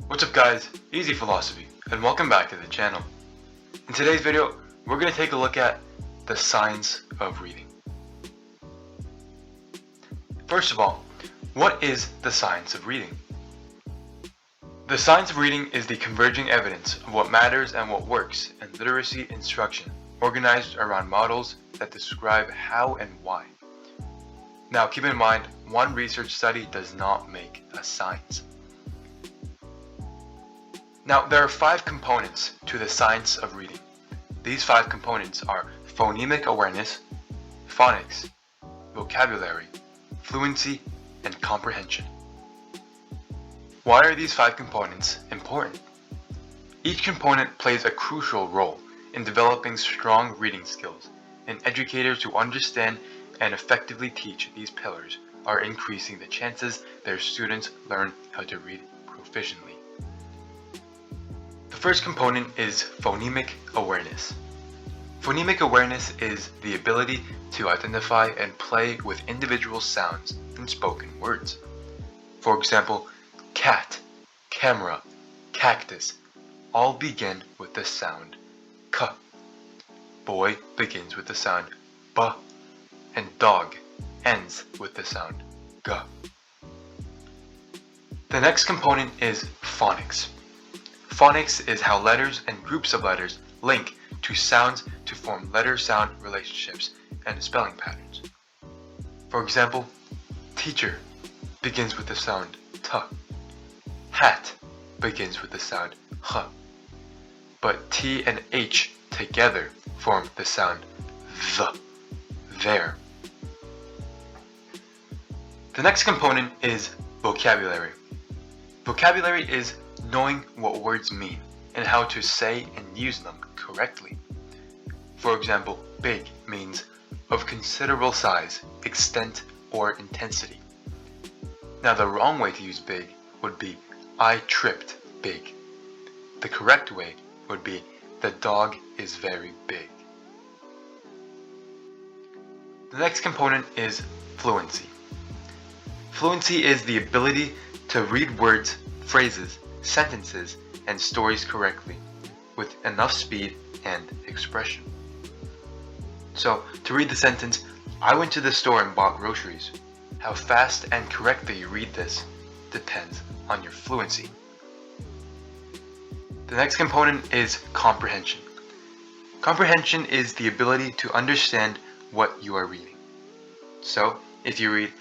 What's up guys, Easy Philosophy, and welcome back to the channel. In today's video, we're going to take a look at the science of reading. First of all, what is the science of reading? The science of reading is the converging evidence of what matters and what works in literacy instruction, organized around models that describe how and why. Now keep in mind, one research study does not make a science. Now, there are 5 components to the science of reading. These 5 components are phonemic awareness, phonics, vocabulary, fluency, and comprehension. Why are these 5 components important? Each component plays a crucial role in developing strong reading skills, and educators who understand and effectively teach these pillars are increasing the chances their students learn how to read proficiently. The first component is phonemic awareness. Phonemic awareness is the ability to identify and play with individual sounds in spoken words. For example, cat, camera, cactus all begin with the sound k. Boy begins with the sound b, and dog ends with the sound g. The next component is phonics. Phonics is how letters and groups of letters link to sounds to form letter-sound relationships and spelling patterns. For example, teacher begins with the sound t. Hat begins with the sound h. But T and H together form the sound th. There. The next component is vocabulary. Vocabulary is knowing what words mean and how to say and use them correctly. For example, big means of considerable size, extent, or intensity. Now the wrong way to use big would be I tripped big. The correct way would be the dog is very big. The next component is fluency. Fluency is the ability to read words, phrases, sentences, and stories correctly, with enough speed and expression. So, to read the sentence, I went to the store and bought groceries. How fast and correctly you read this depends on your fluency. The next component is comprehension. Comprehension is the ability to understand what you are reading. So, if you read,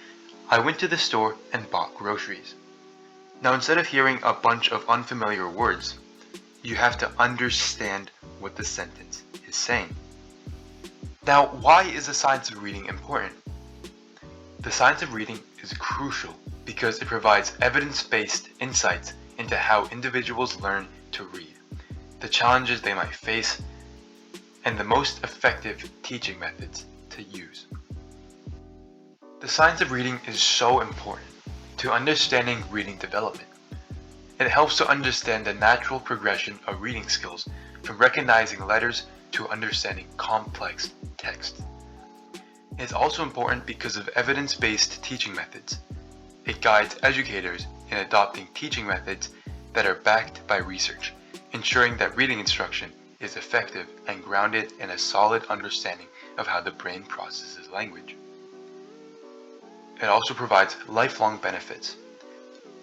I went to the store and bought groceries. Now instead of hearing a bunch of unfamiliar words, you have to understand what the sentence is saying. Now, why is the science of reading important? The science of reading is crucial because it provides evidence-based insights into how individuals learn to read, the challenges they might face, and the most effective teaching methods to use. The science of reading is so important to understanding reading development. It helps to understand the natural progression of reading skills from recognizing letters to understanding complex text. It is also important because of evidence-based teaching methods. It guides educators in adopting teaching methods that are backed by research, ensuring that reading instruction is effective and grounded in a solid understanding of how the brain processes language. It also provides lifelong benefits.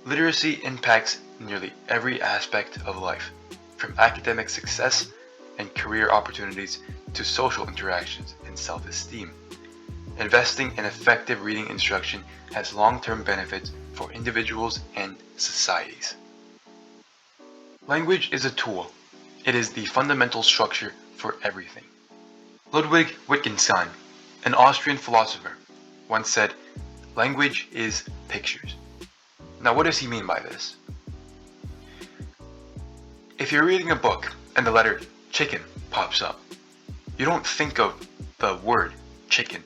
Literacy impacts nearly every aspect of life, from academic success and career opportunities to social interactions and self-esteem. Investing in effective reading instruction has long-term benefits for individuals and societies. Language is a tool. It is the fundamental structure for everything. Ludwig Wittgenstein, an Austrian philosopher, once said, "Language is pictures." Now what does he mean by this? If you're reading a book and the letter chicken pops up, you don't think of the word chicken.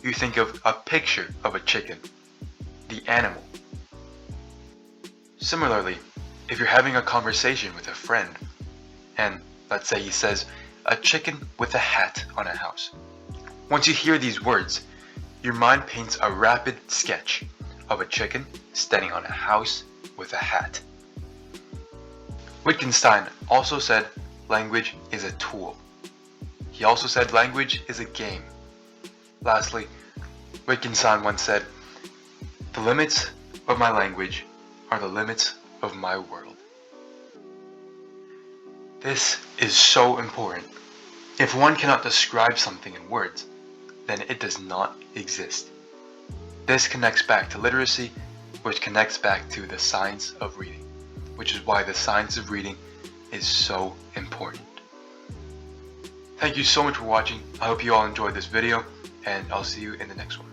You think of a picture of a chicken, the animal. Similarly, if you're having a conversation with a friend, and let's say he says, "a chicken with a hat on a house." Once you hear these words, your mind paints a rapid sketch of a chicken standing on a house with a hat. Wittgenstein also said language is a tool. He also said language is a game. Lastly, Wittgenstein once said, "The limits of my language are the limits of my world." This is so important. If one cannot describe something in words, then it does not exist. This connects back to literacy, which connects back to the science of reading, which is why the science of reading is so important. Thank you so much for watching. I hope you all enjoyed this video, and I'll see you in the next one.